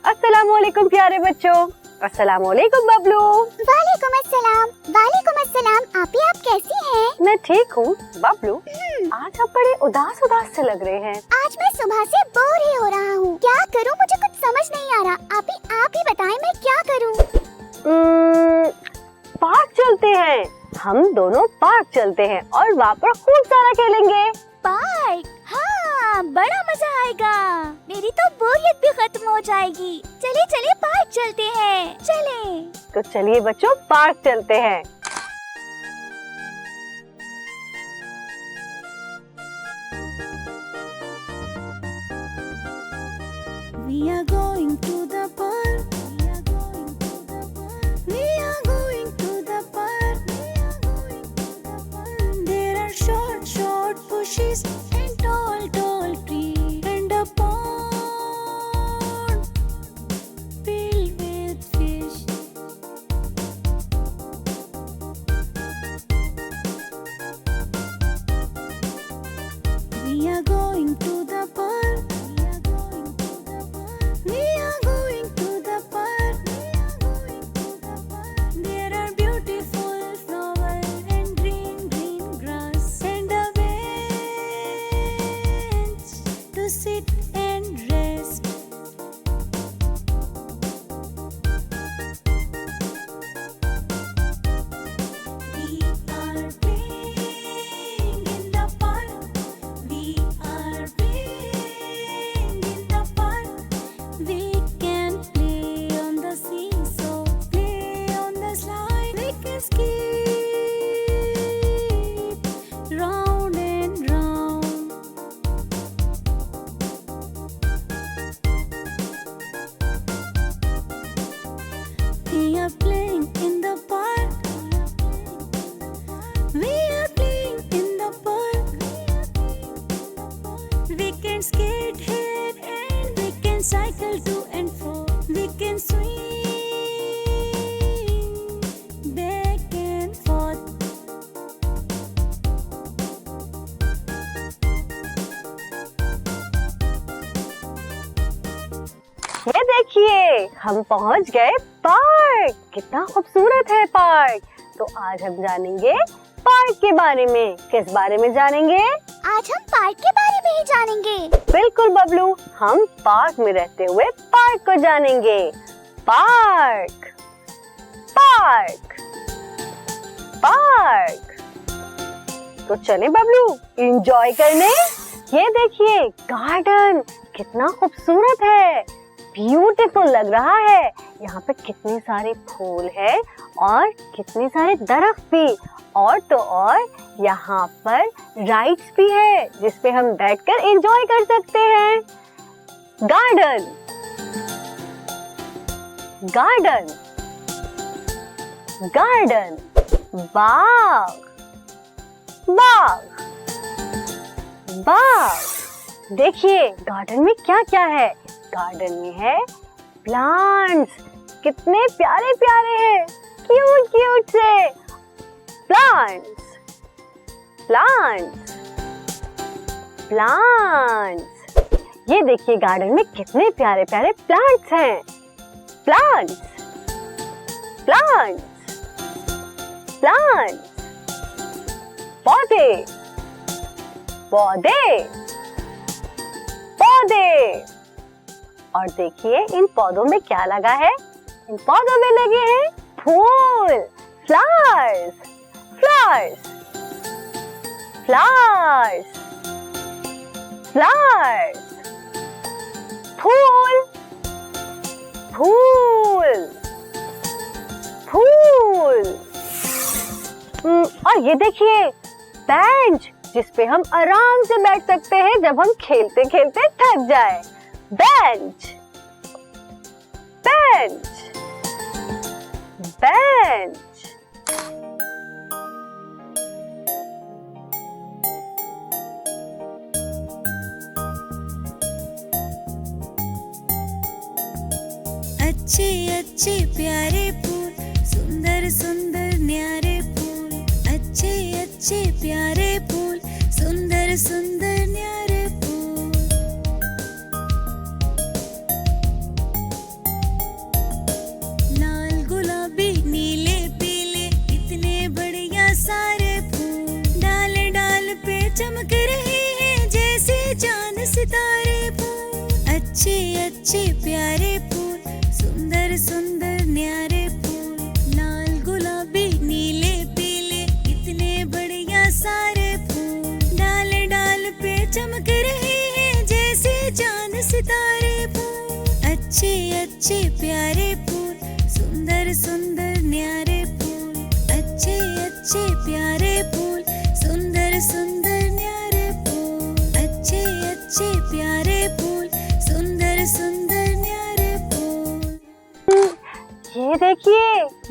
अस्सलामुअलैकुम प्यारे बच्चों। अस्सलामुअलैकुम बबलू। वालेकुम अस्सलाम। वालेकुम अस्सलाम। आपी आप कैसी हैं? मैं ठीक हूँ बबलू। आज आप बड़े उदास उदास से लग रहे हैं। आज मैं सुबह से बोर ही हो रहा हूँ। क्या करूँ, मुझे कुछ समझ नहीं आ रहा। आप ही बताएं मैं क्या करूँ? पार्क चलते हैं। हम दोनों पार्क चलते हैं और वहाँ पर खूब सारा खेलेंगे। पार्क? हाँ, बड़ा मजा आएगा। मेरी तो बोरियत भी खत्म हो जाएगी। चले चले पार्क चलते हैं। चले। तो चलिए बच्चों पार्क चलते हैं। We are going to the park. We are going to the park. There are short bushes and tall trees and a pond filled with fish. We are going to the park. We are going to the park. There are beautiful flowers and green grass and a bench to sit and rest. We are playing in the park. We are playing in the park. We can play on the seesaw, play on the slide. We can skip round and round. We are playing in the park. We are playing in the park. We can skate here and we can cycle to and fro. We can swing back and forth. ये देखिए हम पहुँच गए park. कितना खूबसूरत है park. तो आज हम जानेंगे पार्क के बारे में। किस बारे में जानेंगे? आज हम पार्क के बारे में ही जानेंगे। बिल्कुल बबलू, हम पार्क में रहते हुए पार्क को जानेंगे। Park park park. तो चले बबलू एंजॉय करने। ये देखिए गार्डन कितना खूबसूरत है, ब्यूटीफुल लग रहा है। यहाँ पे कितने सारे फूल हैं और कितने सारे दरख्त भी। और तो और यहाँ पर राइड्स भी है जिसपे हम बैठकर एंजॉय कर सकते हैं। Garden garden garden. बाग बाग बाग। देखिए गार्डन में क्या क्या है। गार्डन में है प्लांट्स, कितने प्यारे प्यारे हैं, क्यूट से प्लांट्स प्लांट्स प्लांट्स। ये देखिए गार्डन में कितने प्यारे प्यारे प्लांट्स हैं। Plants plants plants. पौधे पौधे पौधे। और देखिए इन पौधों में क्या लगा है। इन पौधों में लगे हैं फूल, फ्लावर्स फ्लावर्स फ्लावर्स फ्लावर्स। फूल फूल फूल। और ये देखिए बेंच जिसपे हम आराम से बैठ सकते हैं जब हम खेलते खेलते थक जाए। Bench bench bench. अच्छे अच्छे प्यारे फूल, सुंदर सुंदर न्यारे फूल। अच्छे अच्छे प्यारे फूल, सुंदर सुंदर न्यारे फूल। जान सितारे फूल, अच्छे अच्छे प्यारे फूल, सुंदर सुंदर न्यारे फूल, लाल गुलाबी नीले पीले, इतने बढ़िया सारे फूल, डाल डाल पे चमक रहे हैं जैसे जान सितारे फूल, अच्छे अच्छे प्यारे फूल, सुंदर सुंदर न्यारे फूल, अच्छे अच्छे प्यारे फूल, सुंदर सुंदर न्यारे फूल, अच्छे अच्छे प्यारे फूल, सुंदर सुंदर न्यारे फूल। ये देखिए,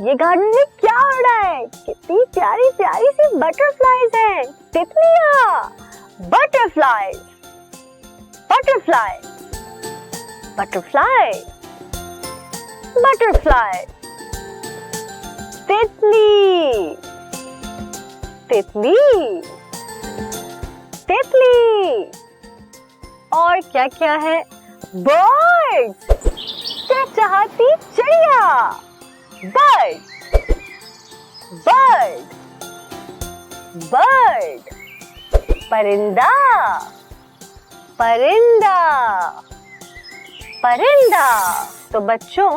ये गार्डन में क्या हो रहा है? कितनी प्यारी प्यारी सी बटरफ्लाईज हैं, तितलियां, बटरफ्लाईज, बटरफ्लाई, बटरफ्लाई, बटरफ्लाई, तितली, तितली, तितली, और क्या क्या है? बर्ड्स, चहचहाती चिड़िया, बर्ड, बर्ड, बर्ड, परिंदा, परिंदा, परिंदा। तो बच्चों,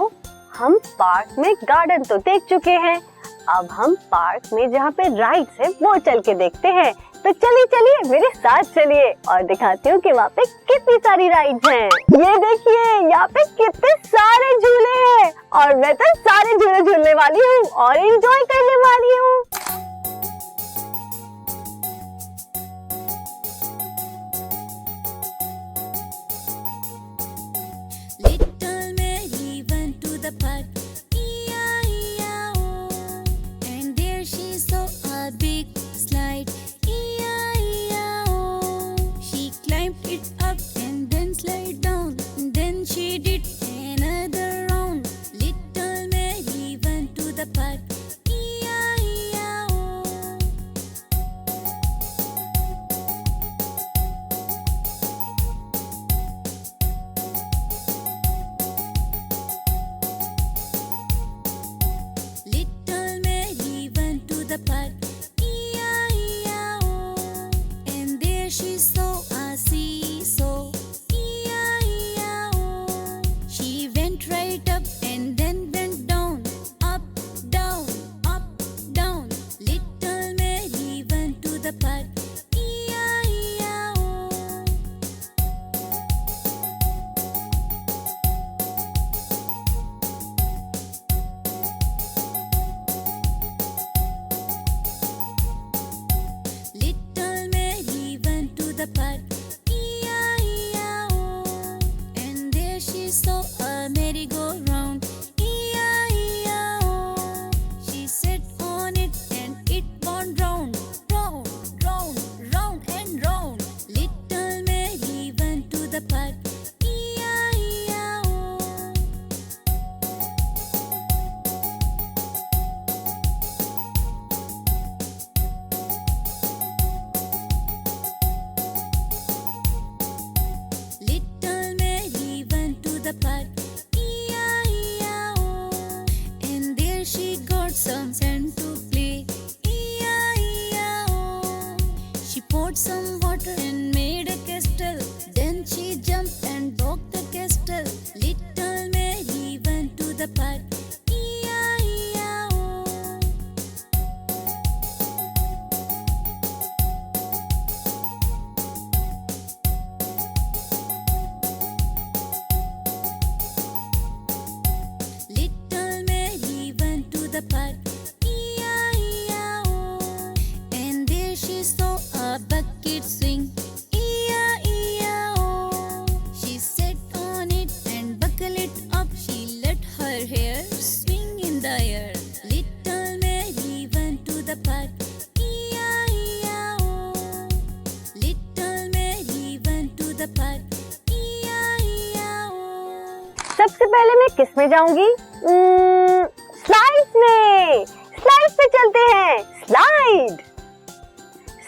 हम पार्क में गार्डन तो देख चुके हैं, अब हम पार्क में जहाँ पे राइड्स है वो चल के देखते हैं। तो चलिए चलिए मेरे साथ चलिए और दिखाती हूँ कि वहाँ पे कितनी सारी राइड्स हैं। ये देखिए, यहाँ पे कितने सारे झूले हैं और मैं तो सारे झूले झूलने वाली हूँ और एंजॉय करने वाली हूँ। Little Mary went to the park, E-I-E-I-O, and there she saw a big slide, E-I-E-I-O. She climbed it up and then slide down, then she did another round. Little Mary went to the park, E-I-E-I-O. Little Mary went to the park, E-I-E-I-O, and there she saw a seesaw, E-I-E-I-O. She went right up and then went down, up, down, up, down. Little Mary went to the park, E-I-E-I-O. Little Mary went to the park, E-I-E-I-O, and there she saw a merry-go-round, E-I-E-I-O. She sat on it and it went round, round, round, round and round. Little Mary went to the park, E-I-E-I-O. Little Mary went to the park, E-I-E-I-O, and there she got some sand to play, E-I-E-I-O. She poured some water and made a castle, then she jumped and broke the castle. Little Mary went to the park, E-I-E-I-O. Little Mary went to the park, E-I-E-I-O, and there she saw a bucket swing, E-I-E-I-O. She sat on it and buckled it up. She let her hair swing in the air. Little Mary went to the park, E-I-E-I-O. Little Mary went to the park, E-I-E-I-O. सबसे पहले मैं किस में जाऊंगी? Slides में। Slide पे चलते हैं। Slide,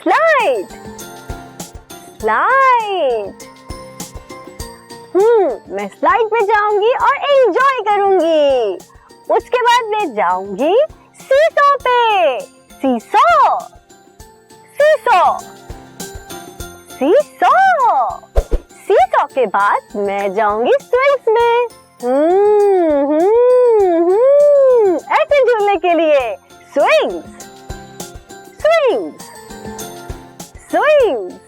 slide, slide. मैं स्लाइड पे जाऊंगी और एंजॉय करूंगी। उसके बाद मैं जाऊंगी सीसो पे। सीसो, सीसो, सीसो। उसके बाद मैं जाऊंगी स्विंग्स में। ऐसे झूलने के लिए स्विंग्स स्विंग्स स्विंग्स।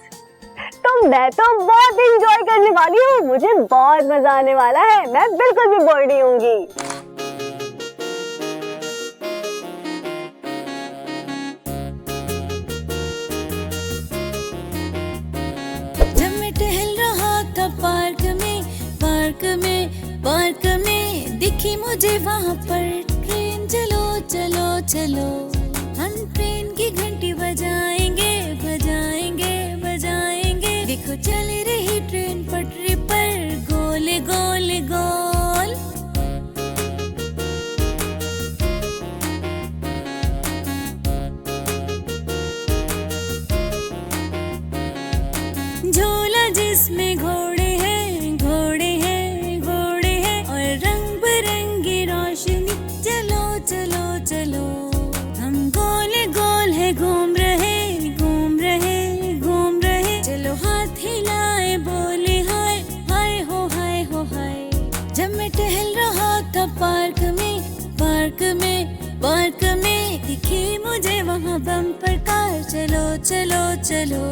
तो मैं तो बहुत एंजॉय करने वाली हूँ, मुझे बहुत मजा आने वाला है, मैं बिल्कुल भी बोर नहीं होंगी। जब मैं टहल रहा था पार्क में दिखी मुझे वहाँ पर ट्रेन। चलो चलो चलो हम ट्रेन की घंटी बजाएंगे बजाएंगे बजाएंगे। देखो चल रही ट्रेन पटरी पर गोल गोल गोल। झूला जिसमें घोड़े हैं घोड़े हैं घोड़े हैं और रंग बिरंगी रोशनी। चलो चलो चलो हम गोल गोल है घूम रहे घूम रहे घूम रहे। चलो हाथ हिलाए बोले हाय हाय हो हाय हो हाय। जब मैं टहल रहा था पार्क में दिखी मुझे वहाँ बम्पर कार। चलो चलो चलो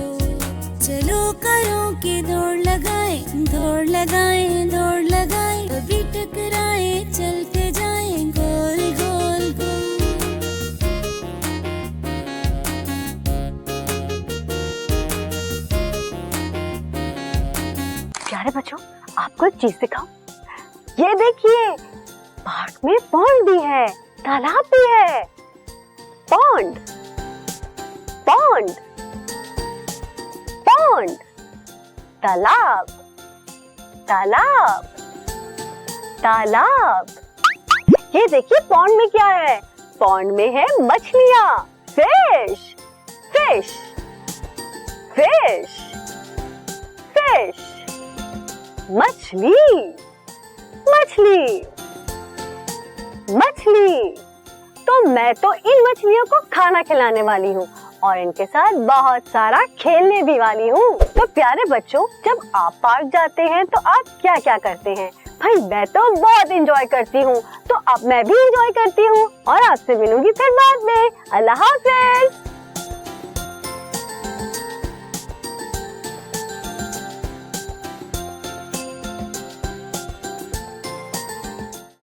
चलो करो की दौड़ लगाए दौड़ लगाए दौड़ लगाए। कभी टकराए चलते जाए गोल गोल गोल। प्यारे बच्चों, आपको एक चीज दिखाऊं? ये देखिए, पार्क में पॉन्ड भी है, तालाब भी है। पॉन्ड पॉन्ड पॉन्ड, तालाब तालाब तालाब। ये देखिए पॉन्ड में क्या है? पॉन्ड में है मछलियाँ, फिश फिश फिश फिश। मछली मछली मछली। तो मैं तो इन मछलियों को खाना खिलाने वाली हूँ और इनके साथ बहुत सारा खेलने भी वाली हूँ। तो प्यारे बच्चों, जब आप पार्क जाते हैं तो आप क्या क्या करते हैं? भाई मैं तो बहुत एंजॉय करती हूँ, तो अब मैं भी एंजॉय करती हूँ और आपसे मिलूंगी फिर बाद में। अल्लाह हाफिज।